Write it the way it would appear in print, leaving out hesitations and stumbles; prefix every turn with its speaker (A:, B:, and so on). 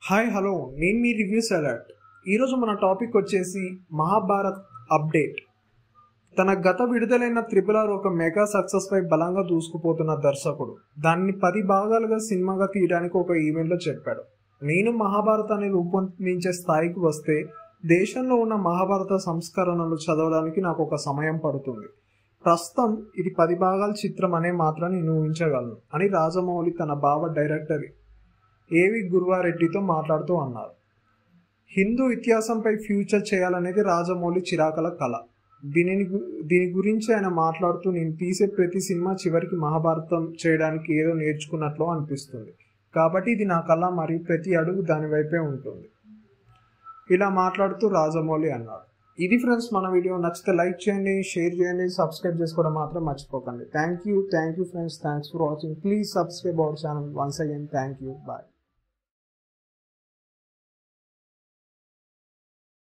A: Hi hello నేను మీ reviews alert. ఈరోజు మన టాపిక్ వచ్చేసి మహాభారత్ అప్డేట్. తన గత విడుదలైన RRR ఒక మెగా సక్సెస్ పై బలంగా దూసుకుపోతున్న దర్శకుడు దాన్ని 10 భాగాలుగా సినిమాగా తీయడానికి ఒక ఈవెంట్లో చెప్పాడు. నేను మహాభారతాన్ని రూపొందించే స్థాయికి వస్తే దేశంలో ఉన్న మహాభారత సంస్కరణలు చదవడానికి నాకు ఒక సమయం పడుతుంది. ప్రస్తుతం ఇది 10 భాగాల చిత్రం అనే మాత్రం నేను ఊహించగలను అని రాజమౌళి తన బావ డైరెక్టర్ ఏవి గురువారెడ్డితో మాట్లాడుతూ అన్నారు. హిందూ ఇతిహాసంపై ఫ్యూచర్ చేయాలనేది రాజమౌళి చిరాకల కళ. దీని గురించి ఆయన మాట్లాడుతూ, నేను తీసే ప్రతి సినిమా చివరికి మహాభారతం చేయడానికి ఏదో నేర్చుకున్నట్లు అనిపిస్తుంది, కాబట్టి ఇది నా కళ మరియు ప్రతి అడుగు దాని వైపే ఉంటుంది, ఇలా మాట్లాడుతూ రాజమౌళి అన్నారు. ఇది ఫ్రెండ్స్ మన వీడియో. నచ్చితే లైక్ చేయండి, షేర్ చేయండి, సబ్స్క్రైబ్ చేసుకోవడం మాత్రం మర్చిపోకండి. Thank you friends, thanks for watching. Please subscribe our channel once again. Thank you, bye.